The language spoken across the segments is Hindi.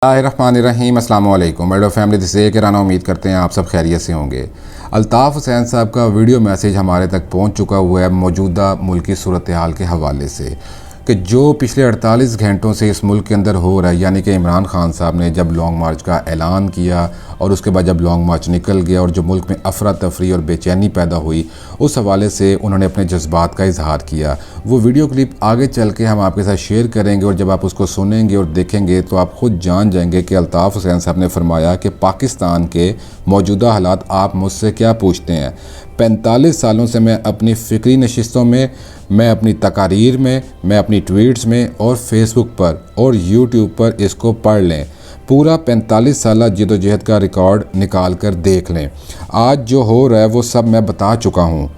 बिस्मिल्लाहिर्रहमानिर्रहीम अस्सलाम वालेकुम मेडो फैमिली दिस एक राना। उम्मीद करते हैं आप सब खैरियत से होंगे। अल्ताफ़ हुसैन साहब का वीडियो मैसेज हमारे तक पहुंच चुका हुआ है मौजूदा मुल्की सूरत हाल के हवाले से कि जो पिछले 48 घंटों से इस मुल्क के अंदर हो रहा है, यानी कि इमरान खान साहब ने जब लॉन्ग मार्च का ऐलान किया और उसके बाद जब लॉन्ग मार्च निकल गया और जो मुल्क में अफरा तफरी और बेचैनी पैदा हुई, उस हवाले से उन्होंने अपने जज्बात का इजहार किया। वो वीडियो क्लिप आगे चल के हम आपके साथ शेयर करेंगे और जब आप उसको सुनेंगे और देखेंगे तो आप ख़ुद जान जाएंगे कि अल्ताफ़ हुसैन साहब ने फरमाया कि पाकिस्तान के मौजूदा हालात आप मुझसे क्या पूछते हैं। 45 सालों से मैं अपनी फ़िक्री नशिस्तों में, मैं अपनी तकारीर में, मैं अपनी ट्वीट्स में और फेसबुक पर और यूट्यूब पर इसको पढ़ लें। पूरा 45 साल जदोजहद का रिकॉर्ड निकाल कर देख लें। आज जो हो रहा है वो सब मैं बता चुका हूँ,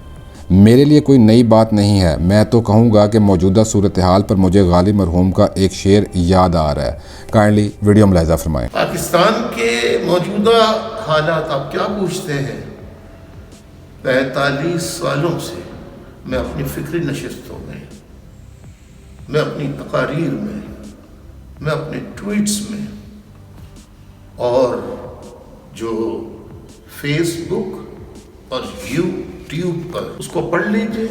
मेरे लिए कोई नई बात नहीं है। मैं तो कहूँगा कि मौजूदा सूरत हाल पर मुझे गालिब मरहूम का एक शेर याद आ रहा है। काइंडली वीडियो मुलाहिज़ा फरमाएं। पाकिस्तान के मौजूदा हालात आप क्या पूछते हैं। 45 सालों से मैं अपनी फ़िक्री नशिस्तों में, मैं अपनी तकारीर में, मैं अपने ट्वीट्स में और जो फेसबुक और यूट्यूब पर उसको पढ़ लीजिए।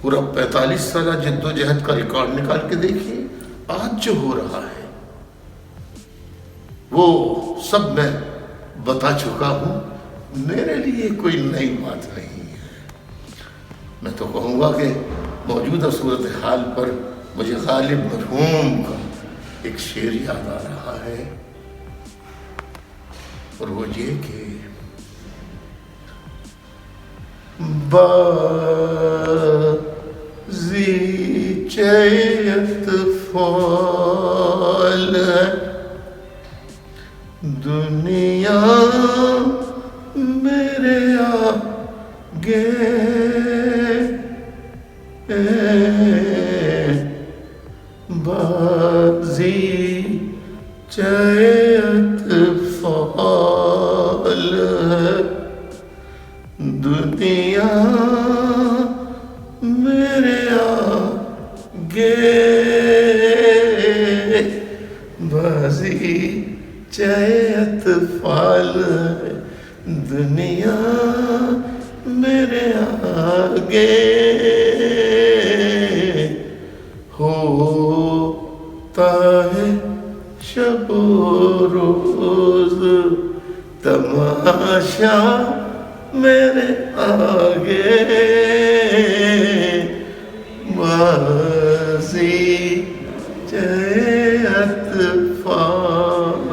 पूरा 45 साल जद्दोजहद का रिकॉर्ड निकाल के देखिए। आज जो हो रहा है वो सब मैं बता चुका हूँ। मेरे लिए कोई नई बात नहीं है। मैं तो कहूँगा कि मौजूदा सूरत हाल पर मुझे गालिब मरहूम का एक शेर याद आ रहा है और वो ये कि बाज़ी चैत फौल दुनिया मेरे आगे बाज़ी चैत फौल दुनिया मेरे आगे बाज़ी चैत फाल दुनिया मेरे आगे होता है शब रोज़ तमाशा मेरे आगे बाज़ी चैत फाल।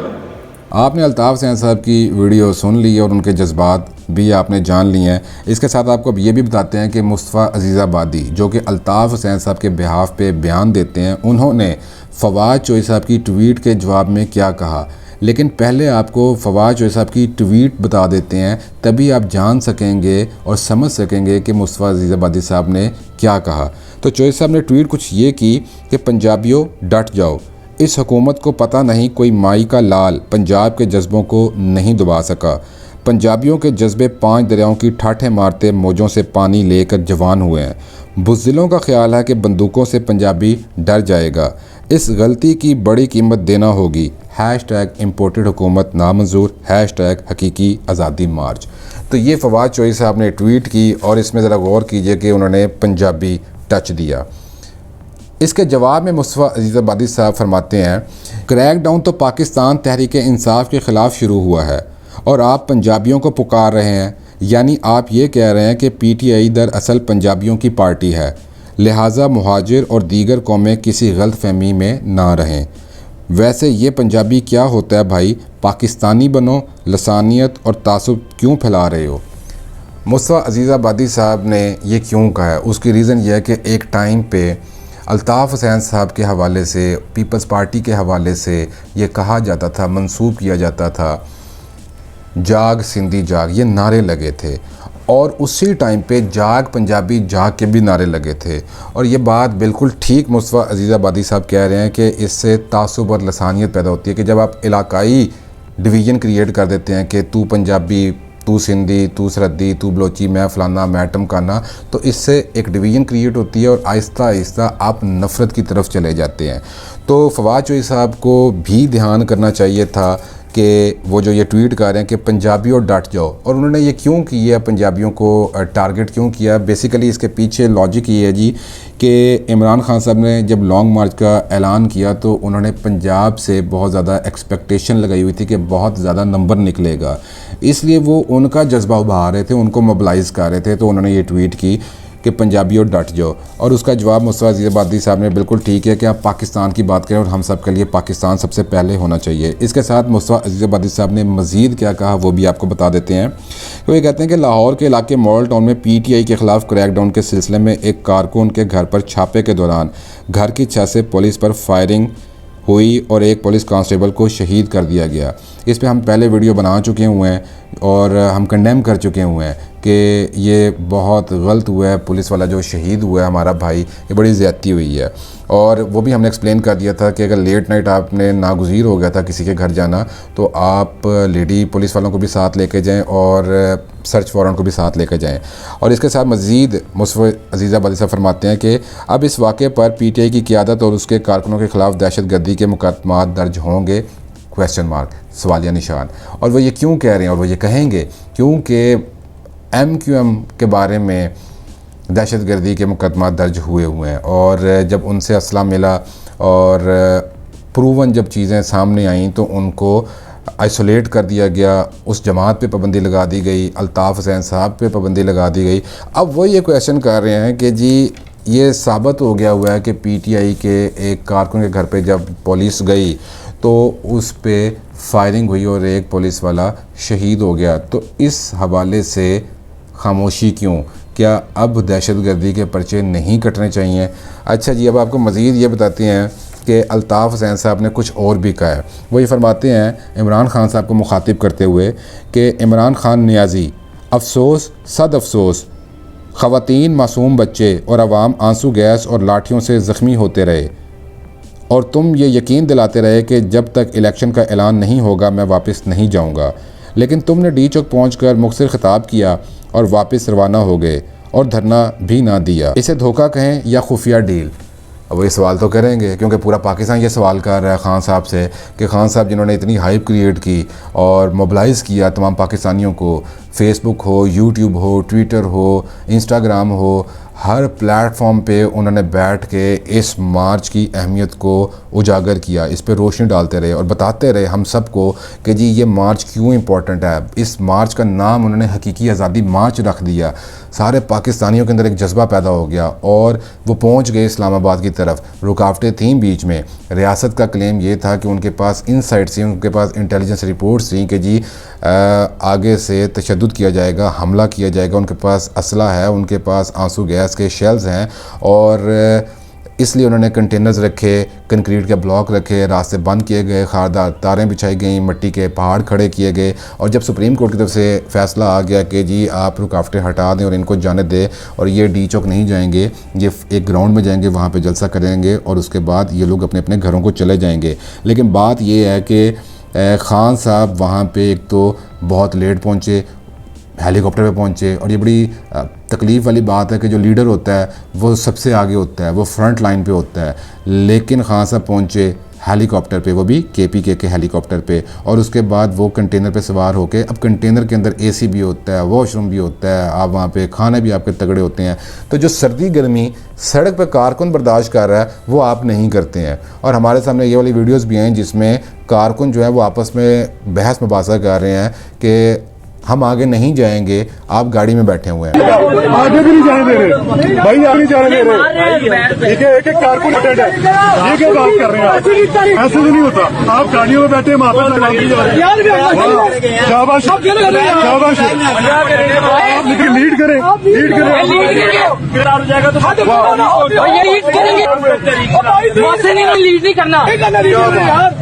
आपने अल्ताफ़ हुसैन साहब की वीडियो सुन ली और उनके जज्बात भी आपने जान लिए हैं। इसके साथ आपको अब ये भी बताते हैं कि मुस्तफ़ा अज़ीज़ाबादी जो कि अल्ताफ़ हुसैन साहब के बिहाफ पे बयान देते हैं, उन्होंने फवाद चौधरी साहब की ट्वीट के जवाब में क्या कहा। लेकिन पहले आपको फवाद चौधरी साहब की ट्वीट बता देते हैं, तभी आप जान सकेंगे और समझ सकेंगे कि मुस्तफ़ा अज़ीज़ाबादी साहब ने क्या कहा। तो चौधरी साहब ने ट्वीट कुछ ये की कि पंजाबियों डट जाओ, इस हुकूमत को पता नहीं कोई माई का लाल पंजाब के जज्बों को नहीं दबा सका। पंजाबियों के जज्बे 5 दरियाओं की ठाठें मारते मौजों से पानी लेकर जवान हुए हैं। बुज़दिलों का ख्याल है कि बंदूकों से पंजाबी डर जाएगा। इस गलती की बड़ी कीमत देना होगी। #इम्पोर्टेड हुकूमत नामंजूर, #हकीकी आज़ादी मार्च। तो ये फवाद चौधरी साहब ने ट्वीट की और इसमें ज़रा गौर कीजिए कि उन्होंने पंजाबी टच दिया। इसके जवाब में मुस्तफ़ा अज़ीज़ाबादी साहब फरमाते हैं, क्रैकडाउन तो पाकिस्तान तहरीक इंसाफ के ख़िलाफ़ शुरू हुआ है और आप पंजाबियों को पुकार रहे हैं। यानी आप ये कह रहे हैं कि PTI दरअसल पंजाबियों की पार्टी है, लिहाजा मुहाजिर और दीगर कौमें किसी गलत फहमी में ना रहें। वैसे ये पंजाबी क्या होता है भाई, पाकिस्तानी बनो, लसानियत और तासुब क्यों फैला रहे हो। मुस्तफ़ा अज़ीज़ाबादी साहब ने ये क्यों कहा है, उसकी रीज़न यह है कि एक टाइम पे अल्ताफ़ हुसैन साहब के हवाले से, पीपल्स पार्टी के हवाले से ये कहा जाता था, मंसूब किया जाता था, जाग सिंधी जाग, ये नारे लगे थे और उसी टाइम पे जाग पंजाबी जाग के भी नारे लगे थे। और ये बात बिल्कुल ठीक मुस्तफ़ा अज़ीज़ाबादी साहब कह रहे हैं कि इससे तासुब और लसानियत पैदा होती है कि जब आप इलाकाई डिवीज़न क्रिएट कर देते हैं कि तू पंजाबी, तू सिंधी, तू सरहदी, तू बलोची, मैं फ़लाना, मैं टमकाना, तो इससे एक डिवीज़न क्रिएट होती है और आहिस्ता आहिस्ता आप नफ़रत की तरफ चले जाते हैं। तो फवाद चौधरी साहब को भी ध्यान करना चाहिए था कि वो जो ये ट्वीट कर रहे हैं कि पंजाबियों डट जाओ, और उन्होंने ये क्यों किया, पंजाबियों को टारगेट क्यों किया। बेसिकली इसके पीछे लॉजिक ये है जी कि इमरान खान साहब ने जब लॉन्ग मार्च का ऐलान किया तो उन्होंने पंजाब से बहुत ज़्यादा एक्सपेक्टेशन लगाई हुई थी कि बहुत ज़्यादा नंबर निकलेगा, इसलिए वो उनका जज्बा उभार रहे थे, उनको मोबलाइज़ कर रहे थे। तो उन्होंने ये ट्वीट की कि पंजाबियों डट जाओ, और उसका जवाब मुस्तफ़ा अज़ीज़ आबादी साहब ने बिल्कुल ठीक है कि आप पाकिस्तान की बात करें और हम सब के लिए पाकिस्तान सबसे पहले होना चाहिए। इसके साथ मुस्तफ़ा अज़ीज़ आबादी साहब ने मज़ीद क्या कहा वो भी आपको बता देते हैं। तो ये कहते हैं कि लाहौर के इलाके मॉडल टाउन में PTI के ख़िलाफ़ क्रैकडाउन के सिलसिले में एक कारकुन के घर पर छापे के दौरान घर की छत से पुलिस पर फायरिंग हुई और एक पुलिस कांस्टेबल को शहीद कर दिया गया। इस पे हम पहले वीडियो बना चुके हुए हैं और हम कंडेम कर चुके हुए हैं कि ये बहुत गलत हुआ है, पुलिस वाला जो शहीद हुआ है हमारा भाई, ये बड़ी ज़्यादती हुई है। और वो भी हमने एक्सप्लेन कर दिया था कि अगर लेट नाइट आपने नागुज़ीर हो गया था किसी के घर जाना तो आप लेडी पुलिस वालों को भी साथ लेके जाएं और सर्च वारंट को भी साथ लेकर जाएं। और इसके साथ मज़ीद मुस्तफ़ा अज़ीज़ आबादी साहब फरमाते हैं कि अब इस वाक़े पर PTI की क़यादत और उसके कारकुनों के ख़िलाफ़ दहशतगर्दी के मुकदमात दर्ज होंगे, क्वेश्चन मार्क, सवालिया निशान। और वो ये क्यों कह रहे हैं, और वो ये कहेंगे क्योंकि MQM के बारे में दहशतगर्दी के मुकदमा दर्ज हुए हैं, और जब उनसे असला मिला और प्रूवन जब चीज़ें सामने आईं तो उनको आइसोलेट कर दिया गया, उस जमात पे पाबंदी लगा दी गई, अल्ताफ़ हुसैन साहब पे पाबंदी लगा दी गई। अब वो ये क्वेश्चन कर रहे हैं कि जी ये साबित हो गया हुआ है कि PTI के एक कारकुन के घर पे जब पुलिस गई तो उस पे फायरिंग हुई और एक पुलिस वाला शहीद हो गया, तो इस हवाले से खामोशी क्यों? क्या अब दहशतगर्दी के पर्चे नहीं कटने चाहिए? अच्छा जी, अब आपको मज़ीद ये बताते हैं कि अल्ताफ़ हुसैन साहब ने कुछ और भी कहा है। वो ये फरमाते हैं इमरान खान साहब को मुखातिब करते हुए कि इमरान खान नियाज़ी, अफसोस सद अफसोस, ख़वातीन, मासूम बच्चे और अवाम आंसू गैस और लाठियों से ज़ख्मी होते रहे और तुम ये यकीन दिलाते रहे कि जब तक इलेक्शन का ऐलान नहीं होगा मैं वापस नहीं जाऊँगा, लेकिन तुमने डी चौक पहुँच कर मुख्तसर ख़िताब किया और वापस रवाना हो गए और धरना भी ना दिया। इसे धोखा कहें या खुफिया डील? अब ये सवाल तो करेंगे क्योंकि पूरा पाकिस्तान ये सवाल कर रहा है खान साहब से कि खान साहब जिन्होंने इतनी हाइप क्रिएट की और मोबलाइज़ किया तमाम पाकिस्तानियों को, फेसबुक हो, यूट्यूब हो, ट्विटर हो, इंस्टाग्राम हो, हर प्लेटफॉर्म पे उन्होंने बैठ के इस मार्च की अहमियत को उजागर किया, इस पे रोशनी डालते रहे और बताते रहे हम सबको कि जी ये मार्च क्यों इम्पोर्टेंट है। इस मार्च का नाम उन्होंने हकीकी आज़ादी मार्च रख दिया। सारे पाकिस्तानियों के अंदर एक जज्बा पैदा हो गया और वो पहुंच गए इस्लामाबाद की तरफ। रुकावटें थीं बीच में, रियासत का क्लेम ये था कि उनके पास इनसाइट्स थी, उनके पास इंटेलिजेंस रिपोर्ट्स थी कि जी आगे से तशद्दुद किया जाएगा, हमला किया जाएगा, उनके पास असला है, उनके पास आंसू गैस के शेल्स हैं और इसलिए उन्होंने कंटेनर्स रखे, कंक्रीट के ब्लॉक रखे, रास्ते बंद किए गए, खारदार तारें बिछाई गई, मिट्टी के पहाड़ खड़े किए गए। और जब सुप्रीम कोर्ट की तरफ से फ़ैसला आ गया कि जी आप रुकावटें हटा दें और इनको जाने दें और ये डी चौक नहीं जाएंगे, ये एक ग्राउंड में जाएंगे, वहाँ पे जलसा करेंगे और उसके बाद ये लोग अपने अपने घरों को चले जाएंगे। लेकिन बात ये है कि खान साहब वहाँ पे एक तो बहुत लेट पहुँचे, हेलीकॉप्टर पे पहुँचे, और ये बड़ी तकलीफ़ वाली बात है कि जो लीडर होता है वो सबसे आगे होता है, वो फ्रंट लाइन पे होता है, लेकिन खान साहब पहुँचे हेलीकॉप्टर पे, वो भी KPK के हेलीकॉप्टर पे, और उसके बाद वो कंटेनर पे सवार होके, अब कंटेनर के अंदर AC भी होता है, वॉशरूम भी होता है, आप वहाँ पे खाने भी आपके तगड़े होते हैं। तो जो सर्दी गर्मी सड़क पे कारकुन बर्दाश्त कर रहा है वो आप नहीं करते हैं। और हमारे सामने ये वाली वीडियोज़ भी हैं जिसमें कारकुन जो है वो आपस में बहस मुबासा कर रहे हैं कि हम आगे नहीं जाएंगे, आप गाड़ी में बैठे हुए हैं। आगे भी नहीं जाने दे रहे भाई, आगे नहीं जाने दे रहे। ठीक है, एक एक कारकुन अटेंड है, ये क्या बात कर रहे हैं आप? ऐसे तो नहीं होता। आप गाड़ियों में बैठे वहाँ पर लगाम दी जा रही है। शाबाश शाबाश, आप लेकिन लीड करें, लीड करें।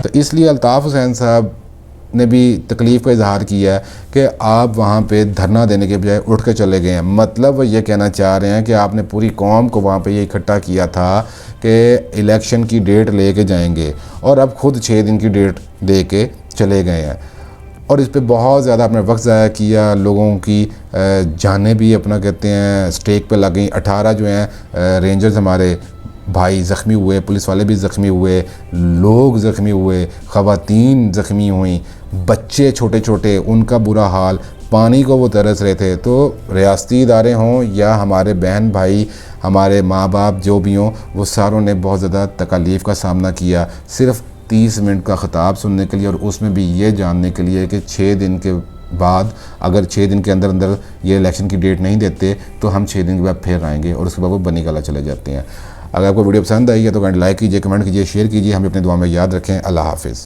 तो इसलिए अल्ताफ़ हुसैन साहब ने भी तकलीफ़ का इजहार किया है कि आप वहाँ पे धरना देने के बजाय उठ के चले गए हैं। मतलब वो ये कहना चाह रहे हैं कि आपने पूरी कौम को वहाँ पे ये इकट्ठा किया था कि इलेक्शन की डेट लेके जाएंगे और अब खुद 6 दिन की डेट दे के चले गए हैं और इस पे बहुत ज़्यादा आपने वक्त ज़ाया किया। लोगों की जानें भी अपना कहते हैं स्टेक पे लग गई। 18 जो हैं रेंजर्स हमारे भाई ज़ख्मी हुए, पुलिस वाले भी ज़ख्मी हुए, लोग ज़ख्मी हुए, ख़वातीन ज़ख्मी हुई, बच्चे छोटे छोटे, उनका बुरा हाल, पानी को वो तरस रहे थे। तो रियासती इदारे हों या हमारे बहन भाई, हमारे माँ बाप जो भी हों, वो सारों ने बहुत ज़्यादा तकलीफ़ का सामना किया सिर्फ़ 30 मिनट का ख़िताब सुनने के लिए, और उसमें भी ये जानने के लिए कि 6 दिन के बाद, अगर 6 दिन के अंदर अंदर ये इलेक्शन की डेट नहीं देते तो हम 6 दिन के बाद फिर आएंगे, और उसके बाद वो बनी कला चले जाते हैं। अगर आपको वीडियो पसंद आई है तो लाइक कीजिए, कमेंट कीजिए, शेयर कीजिए, हमें अपने दुआ में याद रखें। अल्लाह हाफ़िज़।